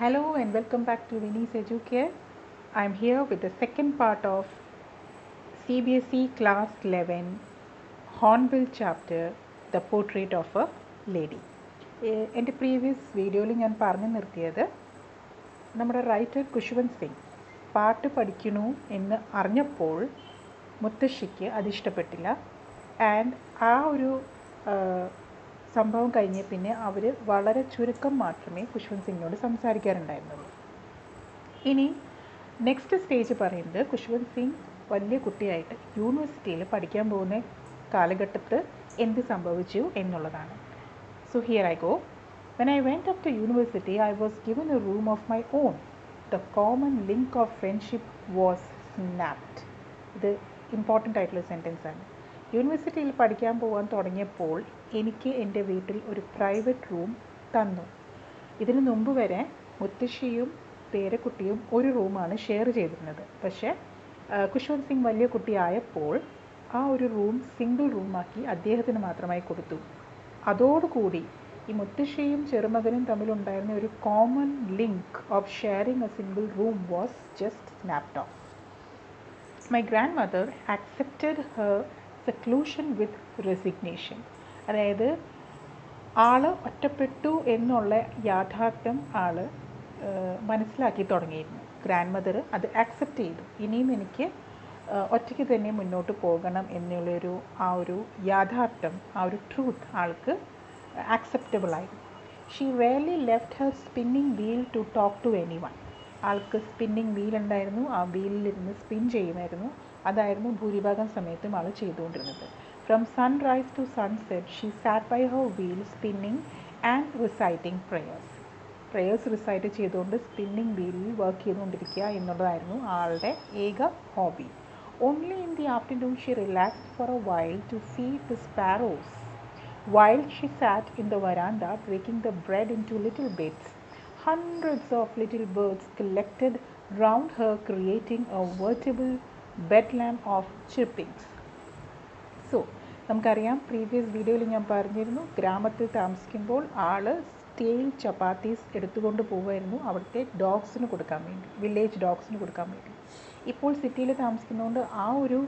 Hello and welcome back to Vinee's Educare. I'm here with the second part of CBSE Class 11 Hornbill chapter, The Portrait of a Lady. എൻ്റെ previous വീഡിയോയിൽ ഞാൻ പറഞ്ഞു നിർത്തിയത് നമ്മുടെ writer Khushwant Singh പാട്ട് പഠിക്കണു എന്ന് അറിഞ്ഞപ്പോൾ മുത്തശ്ശിക്ക് അതിഷ്ടപ്പെട്ടില്ല. ആൻഡ് ആ ഒരു സംഭവം കഴിഞ്ഞ് പിന്നെ അവർ വളരെ ചുരുക്കം മാത്രമേ കുഷ്വന്ത് സിംഗിനോട് സംസാരിക്കാറുണ്ടായിരുന്നുള്ളൂ. ഇനി നെക്സ്റ്റ് സ്റ്റേജ് പറയുന്നത് കുഷ്വന്ത് സിംഗ് വലിയ കുട്ടിയായിട്ട് യൂണിവേഴ്സിറ്റിയിൽ പഠിക്കാൻ പോകുന്ന കാലഘട്ടത്ത് എന്ത് സംഭവിച്ചു എന്നുള്ളതാണ്. So here I go. When I went up to university, I was given a room of my own. The common link of friendship was snapped. ഇത് ഇമ്പോർട്ടൻ്റ് ആയിട്ടുള്ള സെൻറ്റൻസ് ആണ്. യൂണിവേഴ്സിറ്റിയിൽ പഠിക്കാൻ പോകാൻ തുടങ്ങിയപ്പോൾ എനിക്ക് എൻ്റെ വീട്ടിൽ ഒരു പ്രൈവറ്റ് റൂം തന്നു. ഇതിനു മുമ്പ് വരെ മുത്തശ്ശിയും പേരക്കുട്ടിയും ഒരു റൂമാണ് ഷെയർ ചെയ്തിരുന്നത്. പക്ഷേ കുഷ്വന്ത് സിംഗ് വലിയ കുട്ടിയായപ്പോൾ ആ ഒരു റൂം സിംഗിൾ റൂമാക്കി അദ്ദേഹത്തിന് മാത്രമായി കൊടുത്തു. അതോടുകൂടി ഈ മുത്തശ്ശിയും ചെറുമകനും തമ്മിലുണ്ടായിരുന്ന ഒരു common link of sharing A single room was just snapped of. My grandmother accepted her seclusion with resignation. അതായത് ആള് ഒറ്റപ്പെട്ടു എന്നുള്ള യാഥാർത്ഥ്യം ആള് മനസ്സിലാക്കി തുടങ്ങിയിരുന്നു. ഗ്രാൻഡ് മദർ അത് ആക്സെപ്റ്റ് ചെയ്തു. ഇനിയും എനിക്ക് ഒറ്റയ്ക്ക് തന്നെ മുന്നോട്ട് പോകണം എന്നുള്ളൊരു ആ ഒരു യാഥാർത്ഥ്യം, ആ ഒരു ട്രൂത്ത് ആൾക്ക് ആക്സെപ്റ്റബിൾ ആയിരുന്നു. She rarely left her spinning wheel to talk to anyone. ആൾക്ക് സ്പിന്നിങ് വീൽ ഉണ്ടായിരുന്നു, ആ വീലിലിരുന്ന് സ്പിൻ ചെയ്യുമായിരുന്നു. അതായിരുന്നു ഭൂരിഭാഗം സമയത്തും ആൾ ചെയ്തുകൊണ്ടിരുന്നത്. From sunrise to sunset she sat by her wheel spinning and reciting prayers recite ചെയ്തുകൊണ്ട് സ്പിന്നിങ് വീലിൽ വർക്ക് ചെയ്തുകൊണ്ടിരിക്കുക എന്നുള്ളതായിരുന്നു ആളുടെ ഏക hobby. Only in the afternoon she relaxed for a while to feed the sparrows. While she sat in the veranda breaking the bread into little bits, hundreds of little birds collected round her, creating a veritable bedlam of chirpings. So, നമുക്കറിയാം, previous വീഡിയോയിൽ ഞാൻ പറഞ്ഞിരുന്നു, ഗ്രാമത്തിൽ താമസിക്കുമ്പോൾ ആള് സ്റ്റേൽ chapatis എടുത്തുകൊണ്ട് പോകുമായിരുന്നു അവിടുത്തെ ഡോഗ്സിന് കൊടുക്കാൻ വേണ്ടി, വില്ലേജ് ഡോഗ്സിന് കൊടുക്കാൻ വേണ്ടി. ഇപ്പോൾ സിറ്റിയിൽ താമസിക്കുന്നതുകൊണ്ട് ആ ഒരു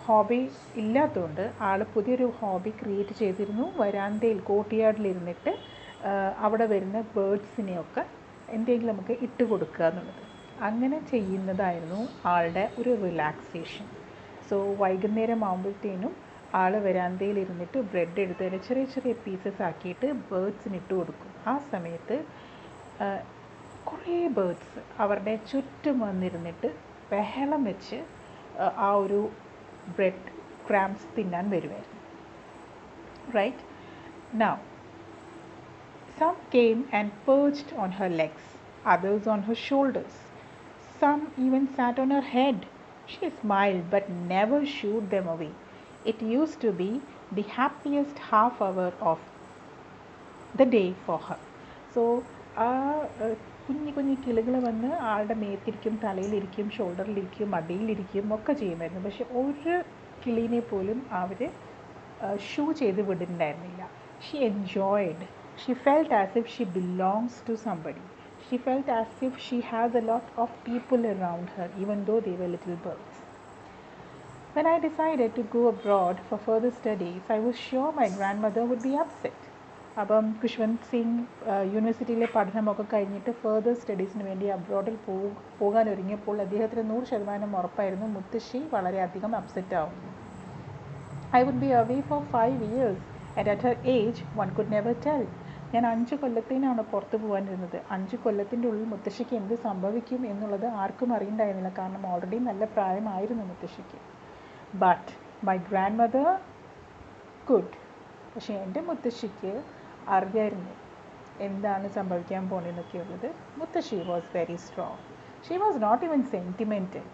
ഹോബി ഇല്ലാത്തതുകൊണ്ട് ആൾ പുതിയൊരു ഹോബി ക്രിയേറ്റ് ചെയ്തിരുന്നു. വരാന്തയിൽ കോർട്ട്യാർഡിലിരുന്നിട്ട് അവിടെ വരുന്ന ബേർഡ്സിനെയൊക്കെ എന്തെങ്കിലും നമുക്ക് ഇട്ട് കൊടുക്കുക എന്നുള്ളത്. അങ്ങനെ ചെയ്യുന്നതായിരുന്നു ആളുടെ ഒരു റിലാക്സേഷൻ. സോ വൈകുന്നേരം ആകുമ്പോഴത്തേനും ആൾ വരാന്തയിൽ ഇരുന്നിട്ട് ബ്രെഡ് എടുത്ത് ചെറിയ ചെറിയ പീസസ് ആക്കിയിട്ട് ബേർഡ്സിന് ഇട്ട് കൊടുക്കും. ആ സമയത്ത് കുറേ ബേർഡ്സ് അവരുടെ ചുറ്റും വന്നിരുന്നിട്ട് ബഹളം വെച്ച് ആ ഒരു ബ്രെഡ് ക്രാംസ് തിന്നാൻ വരുമായിരുന്നു. Right now some came and perched on her legs, others on her shoulders. Some even sat on her head. She smiled but never shooed them away. It used to be the happiest half hour of the day for her. So കുഞ്ഞു കുഞ്ഞു കിളികൾ വന്ന് ആളുടെ മേത്തിരിക്കും, തലയിലിരിക്കും, ഷോൾഡറിലിരിക്കും, മടിയിലിരിക്കും ഒക്കെ ചെയ്യുമായിരുന്നു. പക്ഷെ ഒരു കിളീനെ പോലും അവർ ഷൂ ചെയ്ത് വിടുന്നുണ്ടായിരുന്നില്ല. She enjoyed. She felt as if she belongs to somebody. She felt as if she has a lot of people around her, even though they were little birds. When I decided to go abroad for further studies, I was sure my grandmother would be upset. അപ്പം കുഷ്വന്ത് സിംഗ് യൂണിവേഴ്സിറ്റിയിലെ പഠനമൊക്കെ കഴിഞ്ഞിട്ട് further സ്റ്റഡീസിന് വേണ്ടി അബ്രോഡിൽ പോകാൻ ഒരുങ്ങിയപ്പോൾ അദ്ദേഹത്തിന് 100% ഉറപ്പായിരുന്നു മുത്തശ്ശി വളരെയധികം അപ്സെറ്റ് ആവും. I would be away for 5 years and at her age one could never tell. ഞാൻ 5 കൊല്ലത്തിനാണ് പുറത്ത് പോകാനിരുന്നത്. 5 കൊല്ലത്തിൻ്റെ ഉള്ളിൽ മുത്തശ്ശിക്ക് എന്ത് സംഭവിക്കും എന്നുള്ളത് ആർക്കും അറിയണ്ടായിരുന്നില്ല. കാരണം ഓൾറെഡി നല്ല പ്രായമായിരുന്നു മുത്തശ്ശിക്ക്. But my grandmother could. പക്ഷേ എൻ്റെ മുത്തശ്ശിക്ക് അറിയായിരുന്നു എന്താണ് സംഭവിക്കാൻ പോകുന്നതെന്നൊക്കെയുള്ളത്. മുത്തശ്ശി was very strong. She was not even sentimental.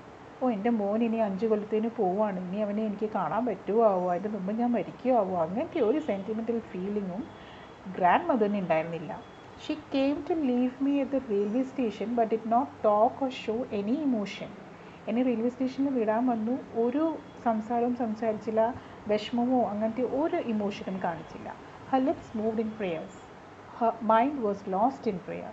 എൻ്റെ മോൻ ഇനി 5 കൊല്ലത്തിന് പോവുകയാണ്, ഇനി അവനെ എനിക്ക് കാണാൻ പറ്റുമോ ആവോ, അതിൻ്റെ മുമ്പ് ഞാൻ മരിക്കുമോ ആവോ, അങ്ങനത്തെ ഒരു സെൻറ്റിമെൻ്റൽ ഫീലിങ്ങും ഗ്രാൻഡ് മദറിന് ഉണ്ടായിരുന്നില്ല. She came to leave me at the railway station but did not talk or show any emotion. എന്നെ റെയിൽവേ സ്റ്റേഷനിൽ വിടാൻ വന്നു, ഒരു സംസാരവും സംസാരിച്ചില്ല, വിഷമമോ അങ്ങനത്തെ ഒരു ഇമോഷനും കാണിച്ചില്ല. Her lips moved in prayers. Her mind was lost in prayer.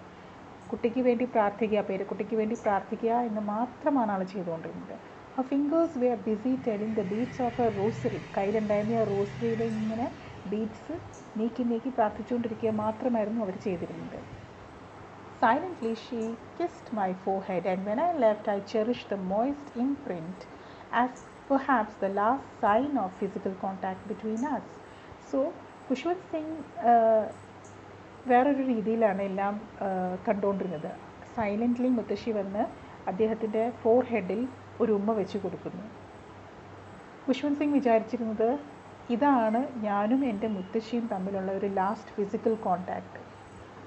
കുട്ടിക്ക് വേണ്ടി പ്രാർത്ഥിക്കുക, പേരക്കുട്ടിക്ക് വേണ്ടി പ്രാർത്ഥിക്കുക എന്ന് മാത്രമാണ് ആൾ ചെയ്തുകൊണ്ടിരുന്നത്. ആ fingers were busy telling the beads of a rosary. കയ്യിലുണ്ടായിരുന്ന ആ റോസറിയുടെ ഇങ്ങനെ ബീറ്റ്സ് നീക്കി നീക്കി പ്രാർത്ഥിച്ചുകൊണ്ടിരിക്കുക മാത്രമായിരുന്നു അവർ ചെയ്തിരുന്നത്. Silently she kissed my forehead, and when I left I cherished the moist imprint as perhaps the last sign of physical contact between us. So Kushwant Singh വേറൊരു രീതിയിലാണ് എല്ലാം കണ്ടുകൊണ്ടിരുന്നത്. സൈലൻ്റ്ലി മുത്തശ്ശി വന്ന് അദ്ദേഹത്തിൻ്റെ ഫോർഹെഡിൽ ഒരു ഉമ്മ വെച്ച് കൊടുക്കുന്നു. കുശ്വന്ത് സിംഗ് വിചാരിച്ചിരുന്നത് ഇതാണ് ഞാനും എൻ്റെ മുത്തശ്ശിയും തമ്മിലുള്ള ഒരു ലാസ്റ്റ് ഫിസിക്കൽ കോണ്ടാക്റ്റ്.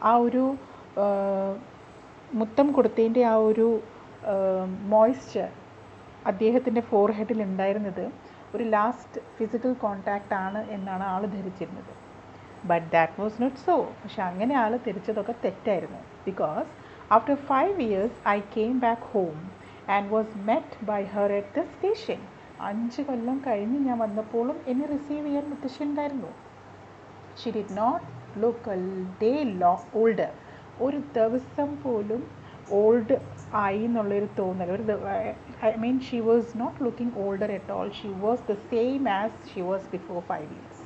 ആ ഒരു മുത്തം കൊടുത്തതിൻ്റെ ആ ഒരു മോയ്സ്ചർ അദ്ദേഹത്തിൻ്റെ ഫോർഹെഡിൽ ഉണ്ടായിരുന്നത് ഒരു ലാസ്റ്റ് ഫിസിക്കൽ കോണ്ടാക്റ്റ് ആണ് എന്നാണ് ആൾ ധരിച്ചിരുന്നത്. But that was not so. പക്ഷെ അങ്ങനെ ആൾ തിരിച്ചതൊക്കെ തെറ്റായിരുന്നു. Because after 5 years I came back home and was met by her at the station. 5 കൊല്ലം കഴിഞ്ഞ് ഞാൻ വന്നപ്പോഴും എന്നെ റിസീവ് ചെയ്യാൻ മുത്തശ്ശി ഉണ്ടായിരുന്നു. She did not look a day older. ഒരു ദിവസം പോലും ഓൾഡ് ആയി എന്നുള്ളൊരു തോന്നൽ. I mean she was not looking older at all. She was the same as she was before 5 years.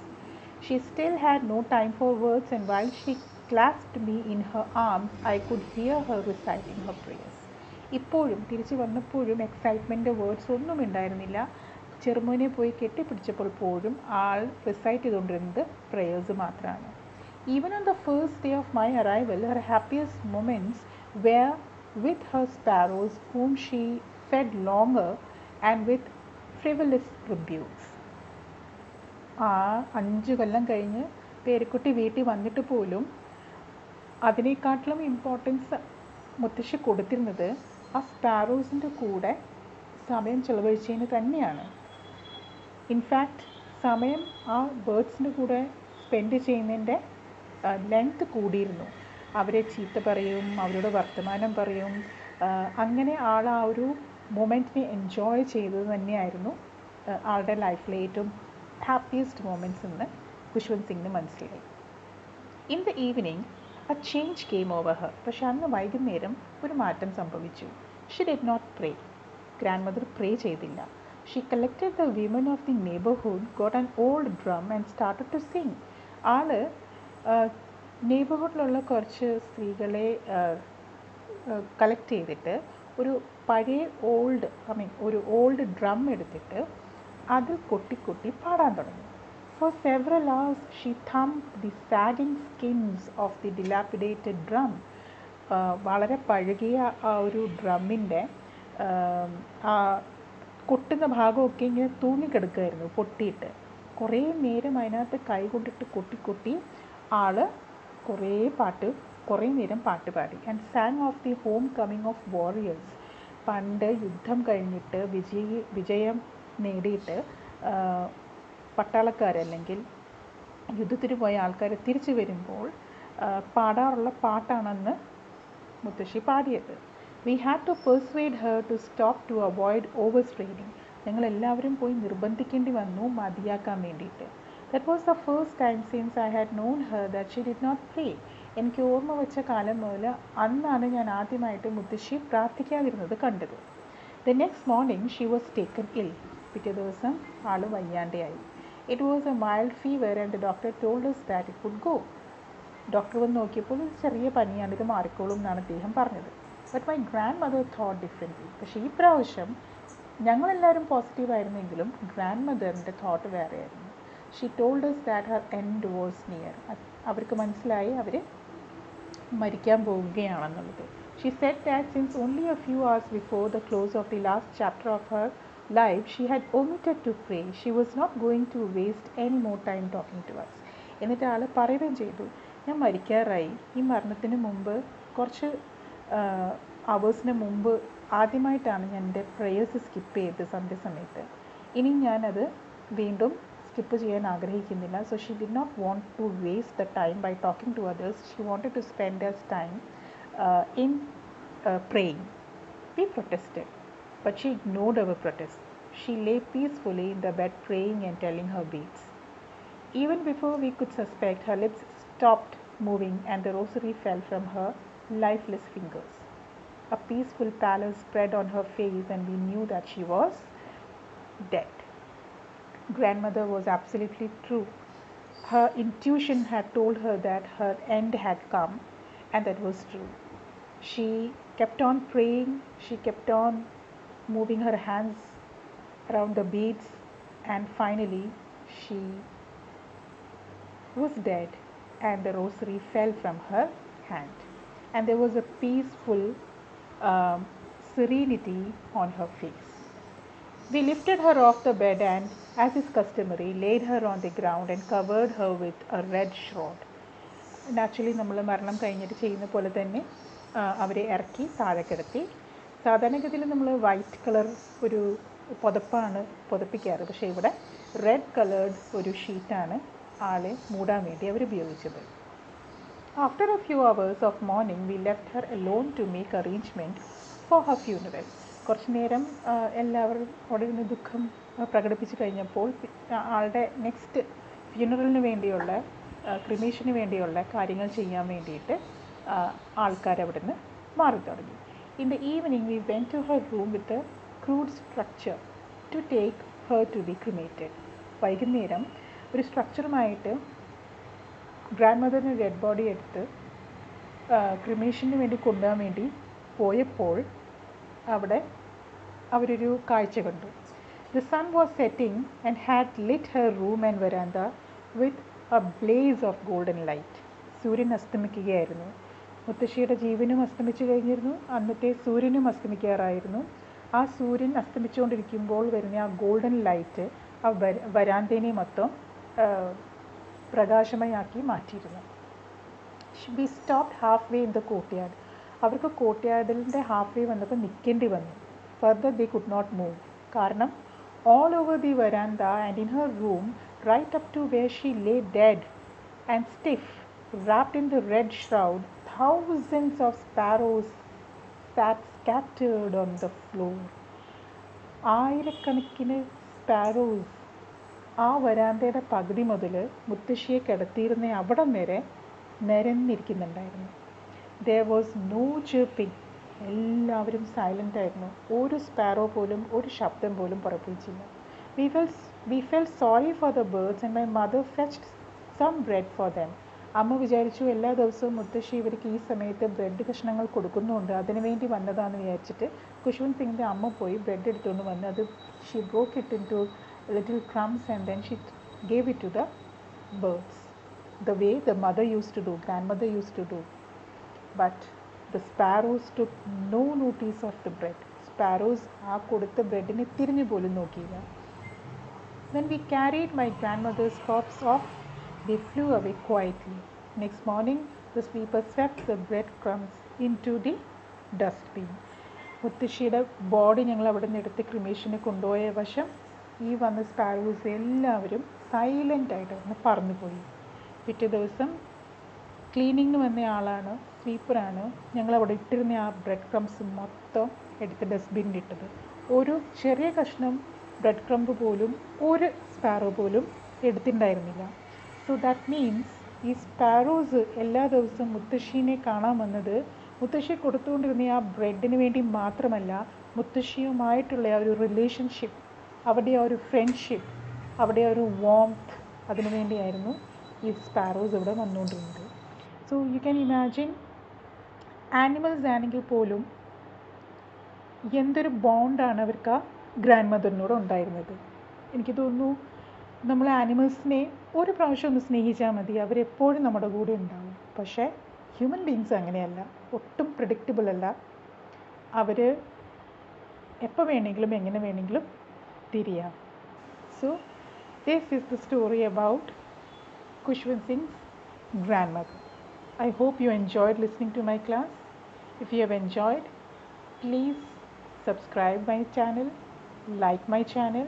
She still had no time for words, and while she clasped me in her arms, I could hear her reciting her prayers. ഇപ്പോഴും തിരിച്ചു വന്നപ്പോഴും excitement words ഒന്നും ഉണ്ടായിരുന്നില്ല. ചെറുമോനെ പോയി കെട്ടിപ്പിടിച്ചപ്പോൾ പോലും ആൾ recite ചെയ്തുകൊണ്ടിരുന്നത് prayers മാത്രമാണ്. Even on the first day of my arrival, her happiest moments were with her sparrows, whom she fed longer and with frivolous rebukes. 5 കൊല്ലം കഴിഞ്ഞ് പേരക്കുട്ടി വീട്ടിൽ വന്നിട്ട് പോലും അതിനേക്കാട്ടിലും ഇമ്പോർട്ടൻസ് മുത്തശ്ശി കൊടുത്തിരുന്നത് ആ സ്പാരോസിൻ്റെ കൂടെ സമയം ചെലവഴിച്ചതിന് തന്നെയാണ്. ഇൻഫാക്റ്റ് സമയം ആ ബേർഡ്സിൻ്റെ കൂടെ സ്പെൻഡ് ചെയ്യുന്നതിൻ്റെ ലെങ്ത് കൂടിയിരുന്നു. അവരെ ചീത്ത പറയും, അവരോട് വർത്തമാനം പറയും. അങ്ങനെ ആൾ ആ ഒരു മൊമെൻറ്റിനെ എൻജോയ് ചെയ്തത് തന്നെയായിരുന്നു ആളുടെ ലൈഫിലെ ഏറ്റവും ഹാപ്പിയസ്റ്റ് മൊമെൻറ്റ്സ് എന്ന് കുശ്വന്ത് സിംഗിന് മനസ്സിലായി. In the evening a change came over her. പക്ഷെ അന്ന് വൈകുന്നേരം ഒരു മാറ്റം സംഭവിച്ചു. She did not pray. Grandmother pray ചെയ്തില്ല. She collected the women of the neighbourhood, got an old drum and started to sing. ആള് നെയ്ബർഹുഡിലുള്ള കുറച്ച് സ്ത്രീകളെ കളക്ട് ചെയ്തിട്ട് ഒരു പഴയ ഒരു ഓൾഡ് ഡ്രം എടുത്തിട്ട് അതിൽ കൊട്ടി പാടാൻ തുടങ്ങി. For several hours she thumped the sagging skins of the dilapidated drum. വളരെ പഴകിയ ആ ഒരു ഡ്രമ്മിൻ്റെ കൊട്ടുന്ന ഭാഗമൊക്കെ ഇങ്ങനെ തൂങ്ങിക്കിടക്കുമായിരുന്നു പൊട്ടിയിട്ട്. കുറേ നേരം അതിനകത്ത് കൈ കൊണ്ടിട്ട് കൊട്ടി ആൾ കുറേ നേരം പാട്ട് പാടി. And sang of the homecoming of warriors. പണ്ട് യുദ്ധം കഴിഞ്ഞിട്ട് വിജയം നേടിയിട്ട് പട്ടാളക്കാരല്ലെങ്കിൽ യുദ്ധത്തിന് പോയ ആൾക്കാർ തിരിച്ചു വരുമ്പോൾ പാടാറുള്ള പാട്ടാണെന്ന് മുത്തശ്ശി പാടിയത്. We had to persuade her to stop to avoid overstraining. ഞങ്ങളെല്ലാവരും പോയി നിർബന്ധിക്കേണ്ടി വന്നു മതിയാക്കാൻ വേണ്ടിയിട്ട്. That was the first time since I had known her that she did not pray. എനിക്ക് ഓർമ്മ വെച്ച കാലം മുതൽ അന്നാണ് ഞാൻ ആദ്യമായിട്ട് മുത്തശ്ശി പ്രാർത്ഥിക്കാതിരുന്നത് കണ്ടത്. The next morning she was taken ill. പിറ്റേ ദിവസം ആൾ വയ്യാണ്ടെയായി. It was a mild fever and the doctor told us that it would go. Doctor വന്ന് നോക്കിയപ്പോൾ ഒരു ചെറിയ പനിയാണ്, ഇത് മാറിക്കോളും എന്നാണ് അദ്ദേഹം പറഞ്ഞത്. But my grandmother thought differently. പക്ഷേ ഈ പ്രാവശ്യം ഞങ്ങളെല്ലാവരും പോസിറ്റീവായിരുന്നെങ്കിലും ഗ്രാൻഡ് മദറിൻ്റെ തോട്ട് വേറെയായിരുന്നു. She told us that her end was near. അവർക്ക് മനസ്സിലായി അവർ മരിക്കാൻ പോവുകയാണെന്നുള്ളത്. She said that since only a few hours before the close of the last chapter of her life she had omitted to pray, she was not going to waste any more time talking to us. എന്നിട്ട് ആൾ പറയുകയും ചെയ്തു, ഞാൻ മരിക്കാറായി. ഈ മരണത്തിന് മുമ്പ് കുറച്ച് അവേഴ്സിന് മുമ്പ് ആദ്യമായിട്ടാണ് ഞാൻ എൻ്റെ പ്രേയേഴ്സ് സ്കിപ്പ് ചെയ്തത് സന്ധ്യസമയത്ത്. ഇനി ഞാനത് വീണ്ടും സ്കിപ്പ് ചെയ്യാൻ ആഗ്രഹിക്കുന്നില്ല. So she did not want to waste the time by talking to others. She wanted to spend her time in praying. We protested, but she ignored our protest. She lay peacefully in the bed praying and telling her beads. Even before we could suspect, her lips stopped moving and the rosary fell from her lifeless fingers. A peaceful pallor spread on her face, and we knew that she was dead. Grandmother was absolutely true. Her intuition had told her that her end had come, and that was true. She kept on praying, she kept on moving her hands around the beads, and finally she was dead, and the rosary fell from her hand. And there was a peaceful serenity on her face. We lifted her off the bed and, as is customary, laid her on the ground and covered her with a red shroud. Naturally നമ്മൾ മരണം കഴിഞ്ഞിട്ട് ചെയ്യുന്ന പോലെ തന്നെ അവരെ ഇറക്കി താഴെ കിടത്തി. സാധാരണഗതിയിൽ നമ്മൾ വൈറ്റ് കളർ ഒരു പുതപ്പാണ് പുതപ്പിക്കാറ്, പക്ഷേ ഇവിടെ റെഡ് കളേർഡ് ഒരു ഷീറ്റാണ് ആളെ മൂടാൻ വേണ്ടി അവർ ഉപയോഗിച്ചത്. After a few hours of mourning, we left her alone to make arrangement for her funeral. കുറച്ച് നേരം എല്ലാവരും അവിടെ നിന്ന് ദുഃഖം പ്രകടിപ്പിച്ച് കഴിഞ്ഞപ്പോൾ ആളുടെ നെക്സ്റ്റ് ഫ്യൂണറലിന് വേണ്ടിയുള്ള ക്രിമേഷന് വേണ്ടിയുള്ള കാര്യങ്ങൾ ചെയ്യാൻ വേണ്ടിയിട്ട് ആൾക്കാർ അവിടെ നിന്ന് മാറി തുടങ്ങി. In the evening, we went to her room with a crude structure to take her to be cremated. വൈകുന്നേരം ഒരു സ്ട്രക്ചറുമായിട്ട് ഗ്രാൻഡ് മദറിൻ്റെ ഡെഡ് ബോഡി എടുത്ത് ക്രിമേഷന് വേണ്ടി കൊണ്ടുപോകാൻ വേണ്ടി പോയപ്പോൾ അവിടെ അവരൊരു കാഴ്ച കണ്ടു. The sun was setting and had lit her room and veranda with a blaze of golden light. സൂര്യൻ അസ്തമിക്കുകയായിരുന്നു. മുത്തശ്ശിയുടെ ജീവനും അസ്തമിച്ചു കഴിഞ്ഞിരുന്നു, അന്നത്തെ സൂര്യനും അസ്തമിക്കാറായിരുന്നു. ആ സൂര്യൻ അസ്തമിച്ചുകൊണ്ടിരിക്കുമ്പോൾ വരുന്ന ആ ഗോൾഡൻ ലൈറ്റ് ആ വരാന്തേനെ മൊത്തം പ്രകാശമയാക്കി മാറ്റിയിരുന്നു. We stopped halfway in the courtyard. അവർക്ക് കോർട്ട്യാർഡിൻ്റെ ഹാഫ് വേ വന്നപ്പോൾ നിൽക്കേണ്ടി വന്നു. Further they could not move. കാരണം all over the veranda and in her room, right up to where she lay dead and stiff, wrapped in the red shroud, thousands of sparrows sat scattered on the floor. ആയിരക്കണക്കിന് sparrows ആ വരാന്തയുടെ പകുതി മുതൽ മുത്തശ്ശിയെ കിടത്തിയിരുന്ന അവിടം വരെ നിരന്നിരിക്കുന്നുണ്ടായിരുന്നു. There was no chirping. എല്ലാവരും silent ആയിരുന്നു. ഒരു സ്പാരോ പോലും ഒരു ശബ്ദം പോലും പുറപ്പെടുവിച്ചില്ല. We felt sorry for the birds and my mother fetched some bread for them. അമ്മ വിചാരിച്ചു എല്ലാ ദിവസവും മുത്തശ്ശി ഇവർക്ക് ഈ സമയത്ത് ബ്രെഡ് കഷ്ണങ്ങൾ കൊടുക്കുന്നുണ്ട്, അതിനു വേണ്ടി വന്നതാണെന്ന് വിചാരിച്ചിട്ട് കുശ്വന്ത് സിംഗിൻ്റെ അമ്മ പോയി ബ്രെഡ് എടുത്തുകൊണ്ട് വന്ന് അത് she broke it into little crumbs and then she gave it to the birds, the way the mother used to do, grandmother used to do. But the sparrows took no notice of the bread. Sparrows ആ കൊടുത്ത ബ്രെഡിനെ തിരിഞ്ഞു പോലും നോക്കിയില്ല. When we carried my grandmother's corpse off, they flew away quietly. Next morning, the sweeper swept the breadcrumbs into the dustbin. മുത്തശ്ശിയുടെ body ഞങ്ങൾ അവിടെ നിന്ന് എടുത്ത് ക്രിമേഷന് കൊണ്ടുപോയ വശം ഈ വന്ന സ്പാരോസ് എല്ലാവരും സൈലൻ്റായിട്ട് അവിടെ പറന്നുപോയി. പിറ്റേ ദിവസം ക്ലീനിങ്ങിന് വന്ന ആളാണ്, സ്വീപ്പറാണ്, ഞങ്ങളവിടെ ഇട്ടിരുന്ന ആ ബ്രെഡ് ക്രംസ് മൊത്തം എടുത്ത് ഡസ്റ്റ്ബിന്നിലിട്ടത്. ഒരു ചെറിയ കഷ്ണം ബ്രെഡ് ക്രംബ് പോലും ഒരു സ്പാരോ പോലും എടുത്തിട്ടുണ്ടായിരുന്നില്ല. സോ ദാറ്റ് മീൻസ് ഈ സ്പാരോസ് എല്ലാ ദിവസവും മുത്തശ്ശീനെ കാണാൻ വന്നത് മുത്തശ്ശി കൊടുത്തുകൊണ്ടിരുന്ന ആ ബ്രെഡിന് വേണ്ടി മാത്രമല്ല, മുത്തശ്ശിയുമായിട്ടുള്ള ആ ഒരു റിലേഷൻഷിപ്പ്, അവിടെ ആ ഒരു ഫ്രണ്ട്ഷിപ്പ്, അവിടെ ആ ഒരു വാംത്ത്, അതിനു വേണ്ടിയായിരുന്നു ഈ സ്പാരോസ് ഇവിടെ വന്നുകൊണ്ടിരുന്നത്. So you can imagine, animals ആണെങ്കിൽ പോലും എന്തൊരു ബോണ്ടാണ് അവർക്ക് ആ ഗ്രാൻഡ് മദറിനോട് ഉണ്ടായിരുന്നത്. എനിക്ക് തോന്നുന്നു നമ്മൾ ആനിമൽസിനെ ഒരു പ്രാവശ്യം ഒന്ന് സ്നേഹിച്ചാൽ മതി, അവരെപ്പോഴും നമ്മുടെ കൂടെ ഉണ്ടാവും. പക്ഷേ ഹ്യൂമൻ ബീങ്സ് അങ്ങനെയല്ല, ഒട്ടും പ്രിഡിക്റ്റബിൾ അല്ല. അവർ എപ്പോൾ വേണമെങ്കിലും എങ്ങനെ വേണമെങ്കിലും തിരിയാം. So this is the story about Kushwant Singh's grandmother. I hope you enjoyed listening to my class. If you have enjoyed, please subscribe my channel, like my channel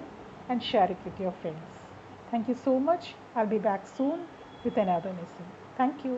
and share it with your friends. Thank you so much. I'll be back soon with another lesson. Thank you.